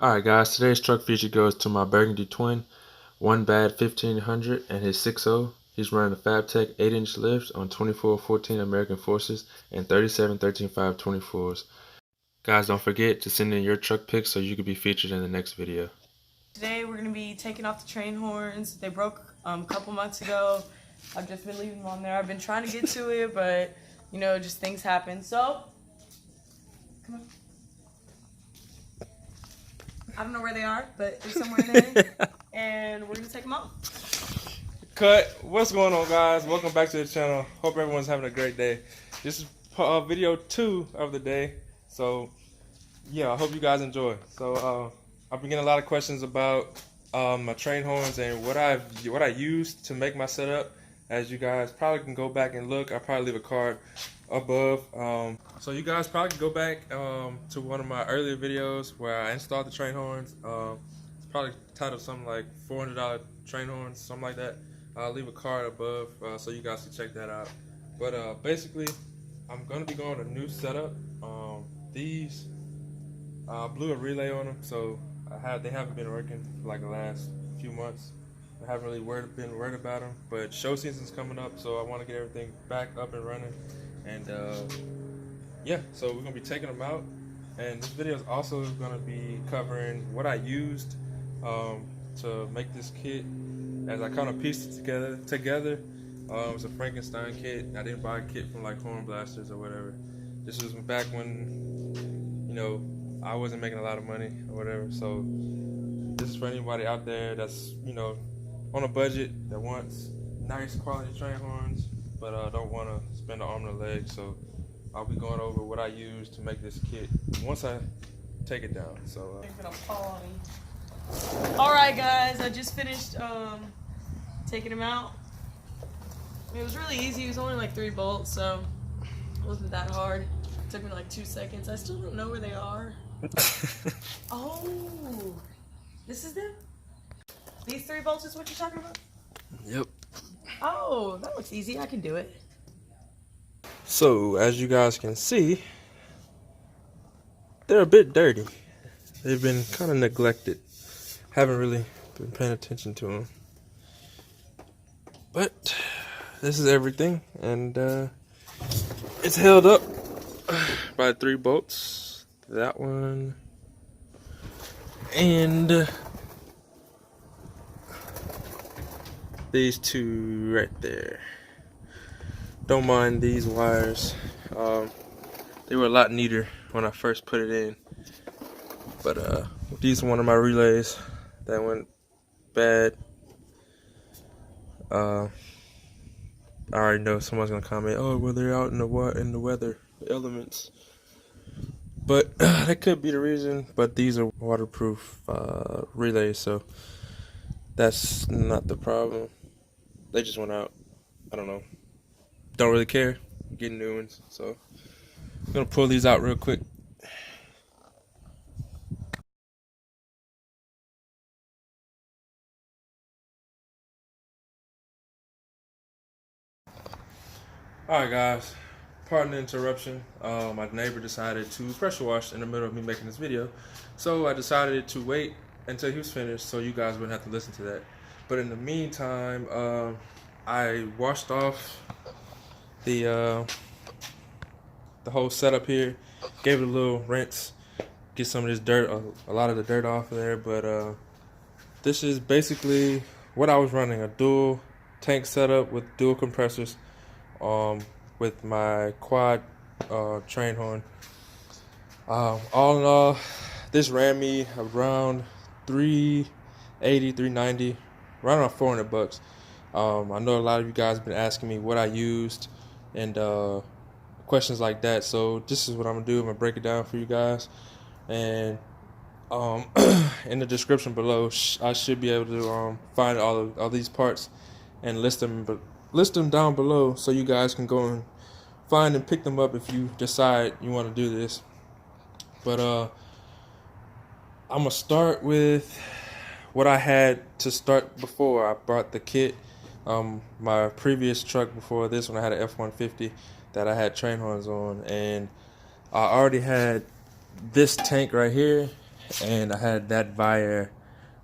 Alright guys, today's truck feature goes to my Burgundy twin, one bad 1500 and his 6.0. He's running a FabTech 8-inch lift on 2414 American Forces and 37 13.5 24s. Guys, don't forget to send in your truck pics so you can be featured in the next video. Today we're going to be taking off the train horns. They broke a couple months ago. I've just been leaving them on there. I've been trying to get to it, but you know, just things happen. So, come on. I don't know where they are, but they're somewhere in there. And we're going to take them off. Cut. What's going on, guys? Welcome back to the channel. Hope everyone's having a great day. This is video 2 of the day. So, yeah, I hope you guys enjoy. So, I've been getting a lot of questions about my train horns and what I used to make my setup. As you guys probably can go back and look, I'll probably leave a card above. So you guys probably can go back to one of my earlier videos where I installed the train horns. It's probably titled something like $400 train horns, something like that. I'll leave a card above so you guys can check that out. But basically, I'm gonna be going a new setup. These I blew a relay on them, so they haven't been working for like the last few months. I haven't really been worried about them, but show season's coming up, so I want to get everything back up and running. And yeah, so we're gonna be taking them out, and this video is also gonna be covering what I used to make this kit. As I kind of pieced it together, it was a Frankenstein kit. I didn't buy a kit from like Hornblasters or whatever. This was back when, you know, I wasn't making a lot of money or whatever. So this is for anybody out there that's, you know, on a budget that wants nice quality train horns, but don't want to spend an arm and a leg. So I'll be going over what I use to make this kit once I take it down. So all right, guys, I just finished taking them out. It was really easy. It was only like 3 bolts, so it wasn't that hard. It took me like 2 seconds. I still don't know where they are. Oh, this is them? These 3 bolts is what you're talking about? Yep. Oh, that looks easy. I can do it. So as you guys can see, they're a bit dirty. They've been kind of neglected. Haven't really been paying attention to them. But this is everything, and it's held up by 3 bolts. That one, and these 2 right there. Don't mind these wires. They were a lot neater when I first put it in. But these are one of my relays that went bad. I already know someone's gonna comment, "Oh, well, they're out in the weather, the elements." But that could be the reason. But these are waterproof relays, so that's not the problem. They just went out. I don't know. Don't really care. I'm getting new ones, so I'm gonna pull these out real quick. Alright guys, pardon the interruption. My neighbor decided to pressure wash in the middle of me making this video. So I decided to wait until he was finished so you guys wouldn't have to listen to that. But in the meantime, I washed off the whole setup here, gave it a little rinse, get some of this dirt, a lot of the dirt off of there. But this is basically what I was running, a dual tank setup with dual compressors. With my quad train horn. All in all, this ran me around $380, $390, right around $400. I know a lot of you guys have been asking me what I used and questions like that. So this is what I'm gonna do. I'm gonna break it down for you guys, and in the description below, I should be able to find all these parts and list them down below so you guys can go and find and pick them up if you decide you want to do this. But I'm gonna start with what I had to start before I bought the kit. My previous truck before this one, I had an F-150 that I had train horns on, and I already had this tank right here, and I had that Vire.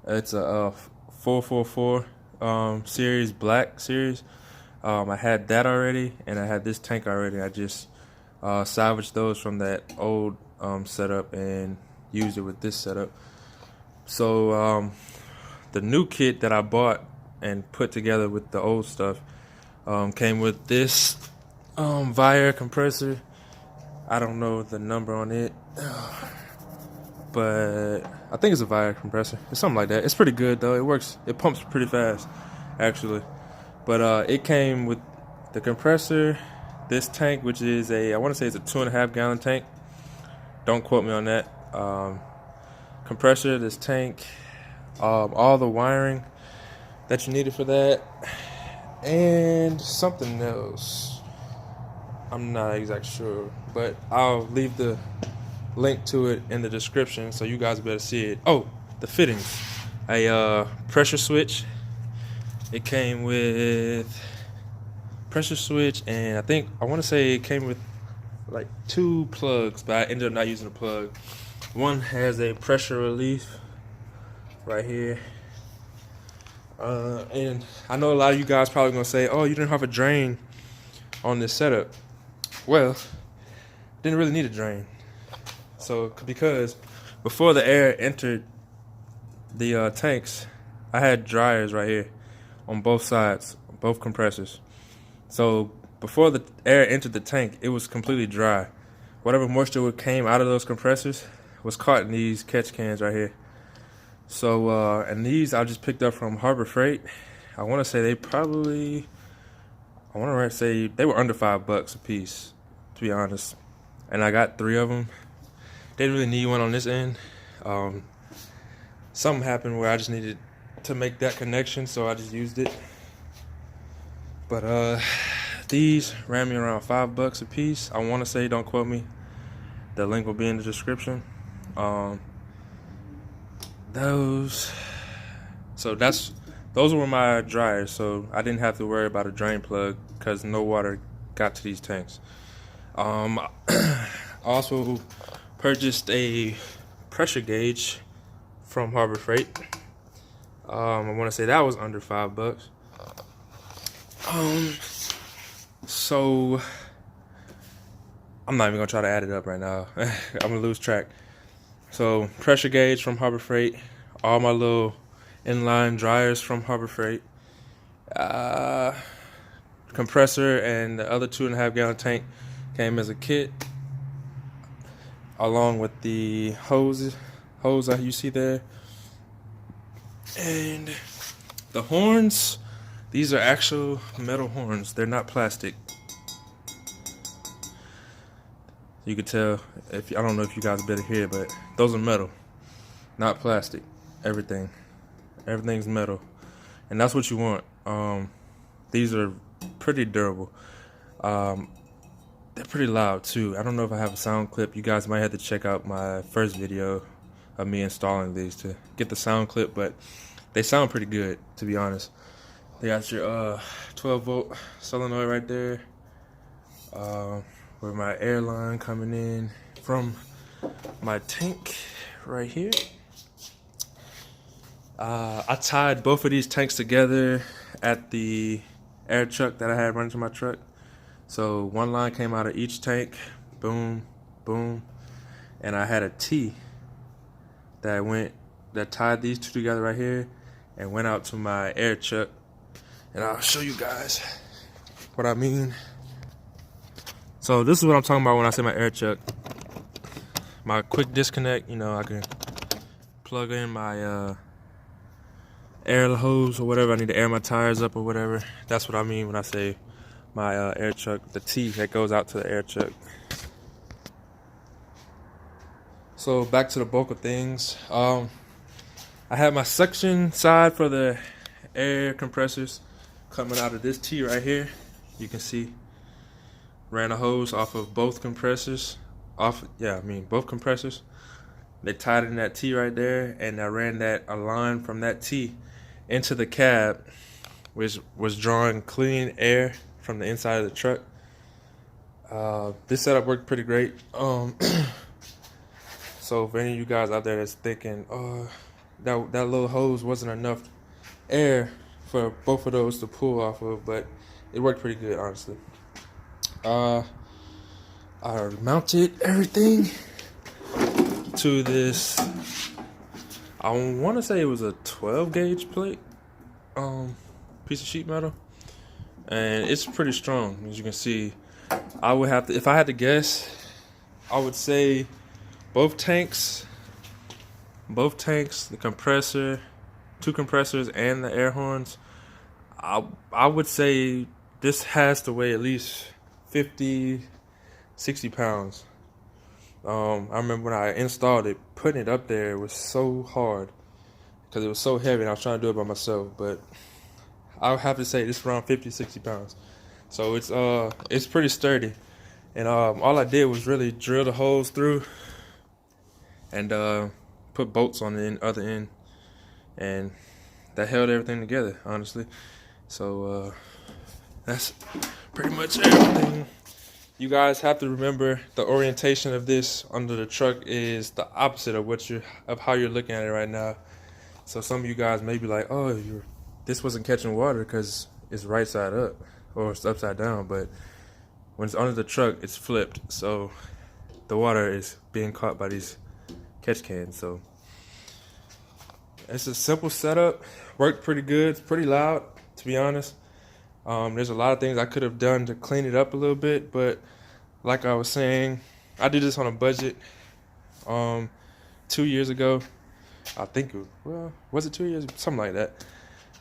It's a 444 series, black series. I had that already, and I had this tank already. I just salvaged those from that old setup and used it with this setup. So the new kit that I bought and put together with the old stuff came with this Vire compressor. I don't know the number on it, but I think it's a Vire compressor. It's something like that. It's pretty good though. It works. It pumps pretty fast, actually. But it came with the compressor, this tank, which is I want to say it's a 2.5 gallon tank. Don't quote me on that. Compressor, this tank, all the wiring that you needed for that, and something else. I'm not exactly sure, but I'll leave the link to it in the description so you guys better see it. Oh, the fittings. A pressure switch. It came with pressure switch, and I want to say it came with like 2 plugs, but I ended up not using a plug. One has a pressure relief right here. And I know a lot of you guys probably gonna say, oh, you didn't have a drain on this setup. Well, didn't really need a drain. So, because before the air entered the tanks, I had dryers right here on both sides, both compressors. So before the air entered the tank, it was completely dry. Whatever moisture came out of those compressors was caught in these catch cans right here. So, and these I just picked up from Harbor Freight. I want to say they were under $5 a piece, to be honest. And I got 3 of them. Didn't really need one on this end. Something happened where I just needed to make that connection, so I just used it. But these ran me around $5 a piece. I want to say, don't quote me. The link will be in the description. Those were my dryers, so I didn't have to worry about a drain plug because no water got to these tanks. Also purchased a pressure gauge from Harbor Freight. I want to say that was under $5. So I'm not even gonna try to add it up right now. I'm gonna lose track. So pressure gauge from Harbor Freight, all my little inline dryers from Harbor Freight, compressor, and the other 2.5 gallon tank came as a kit, along with the hose that you see there, and the horns. These are actual metal horns. They're not plastic. You could tell, I don't know if you guys better hear, but those are metal, not plastic. Everything's metal, and that's what you want. These are pretty durable. They're pretty loud too. I don't know if I have a sound clip. You guys might have to check out my first video of me installing these to get the sound clip, but they sound pretty good, to be honest. They got your 12-volt solenoid right there, with my air line coming in from my tank right here. I tied both of these tanks together at the air truck that I had running to my truck. So one line came out of each tank, boom, boom, and I had a T that tied these two together right here and went out to my air chuck. And I'll show you guys what I mean. So this is what I'm talking about when I say my air chuck. My quick disconnect, I can plug in my air hose or whatever. I need to air my tires up or whatever. That's what I mean when I say my air chuck, the T that goes out to the air chuck. So back to the bulk of things. I have my suction side for the air compressors coming out of this T right here. You can see ran a hose off of both compressors. Both compressors. They tied it in that T right there, and I ran a line from that T into the cab, which was drawing clean air from the inside of the truck. This setup worked pretty great. So So for any of you guys out there that's thinking, that little hose wasn't enough air for both of those to pull off of, but it worked pretty good, honestly. I mounted everything to this, I want to say it was a 12 gauge plate, piece of sheet metal, and it's pretty strong. As you can see, I would have to, if I had to guess, I would say both tanks, the compressor, 2 compressors, and the air horns, I would say this has to weigh at least 50, 60 pounds. I remember when I installed it, putting it up there was so hard because it was so heavy and I was trying to do it by myself, but I would have to say it's around 50, 60 pounds. So it's pretty sturdy. And all I did was really drill the holes through and put bolts on the other end, and that held everything together, honestly. So that's pretty much everything. You guys have to remember the orientation of this under the truck is the opposite of how you're looking at it right now. So some of you guys may be like, oh, this wasn't catching water because it's right side up or it's upside down, but when it's under the truck, it's flipped. So the water is being caught by these catch cans. So it's a simple setup, worked pretty good. It's pretty loud, to be honest. There's a lot of things I could have done to clean it up a little bit, but like I was saying, I did this on a budget 2 years ago. I think was it 2 years? Something like that.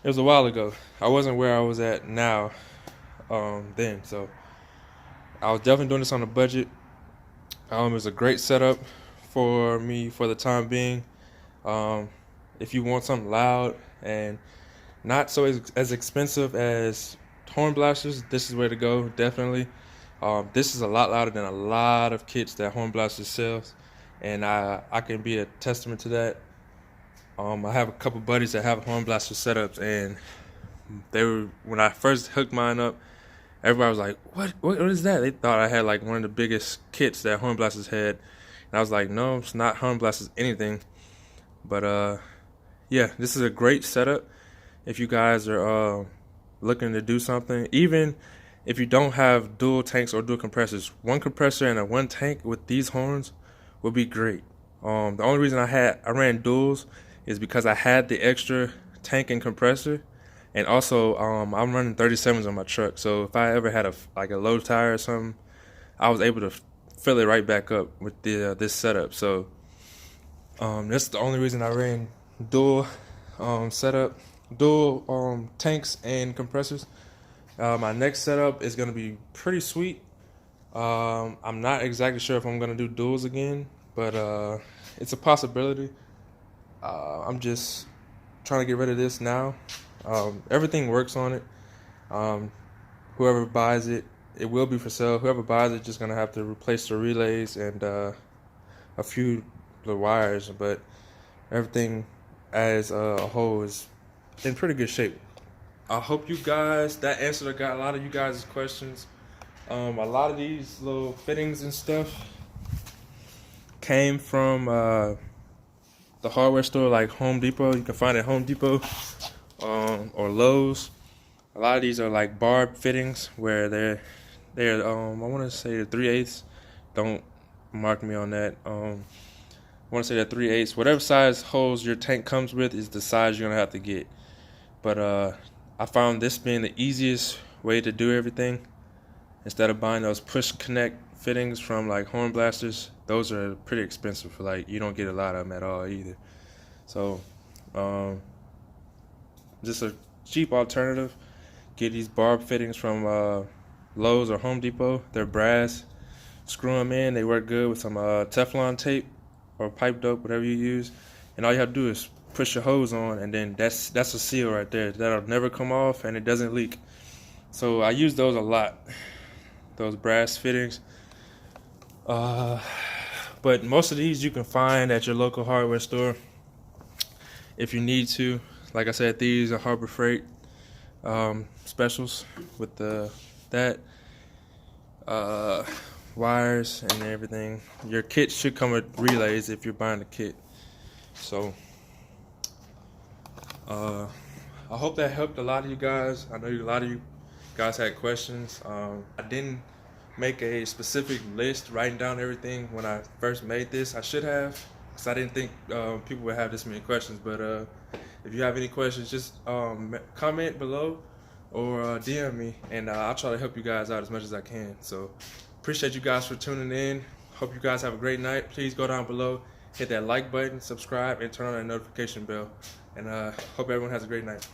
It was a while ago. I wasn't where I was at now then, so I was definitely doing this on a budget. It was a great setup for me for the time being. If you want something loud and not so as expensive as Hornblasters, this is where to go, definitely. This is a lot louder than a lot of kits that Hornblasters sells, and I can be a testament to that. I have a couple buddies that have Hornblaster setups, and when I first hooked mine up, everybody was like, what is that? They thought I had like one of the biggest kits that Hornblasters had, and I was like, no, it's not Hornblasters anything. But yeah, this is a great setup if you guys are looking to do something. Even if you don't have dual tanks or dual compressors, one compressor and one tank with these horns would be great. The only reason I ran duals is because I had the extra tank and compressor, and also I'm running 37s on my truck. So if I ever had a low tire or something, I was able to fill it right back up with this setup. So that's the only reason I ran dual setup. Dual tanks and compressors. My next setup is going to be pretty sweet. I'm not exactly sure if I'm going to do duals again, but it's a possibility. I'm just trying to get rid of this now. Everything works on it. Whoever buys it, it will be for sale. Whoever buys it just going to have to replace the relays and a few the wires, but everything as a whole is in pretty good shape. I hope you guys, that answered got a lot of you guys' questions. A lot of these little fittings and stuff came from the hardware store like Home Depot. You can find it at Home Depot or Lowe's. A lot of these are like barb fittings where they're I want to say they're 3/8. Don't mark me on that. I want to say they're 3/8. Whatever size holes your tank comes with is the size you're gonna have to get. But I found this being the easiest way to do everything. Instead of buying those push connect fittings from like Hornblasters, those are pretty expensive. For like, you don't get a lot of them at all either. So just a cheap alternative. Get these barb fittings from Lowe's or Home Depot. They're brass. Screw them in. They work good with some Teflon tape or pipe dope, whatever you use. And all you have to do is push your hose on, and then that's a seal right there. That'll never come off, and it doesn't leak. So I use those a lot, those brass fittings. But most of these you can find at your local hardware store if you need to. Like I said, these are Harbor Freight specials with that. wires and everything. Your kit should come with relays if you're buying the kit. So I hope that helped a lot of you guys. I know a lot of you guys had questions. I didn't make a specific list writing down everything when I first made this. I should have, because I didn't think people would have this many questions. But if you have any questions, just comment below or DM me, and I'll try to help you guys out as much as I can. So appreciate you guys for tuning in. Hope you guys have a great night. Please go down below, hit that like button, subscribe, and turn on that notification bell. And hope everyone has a great night.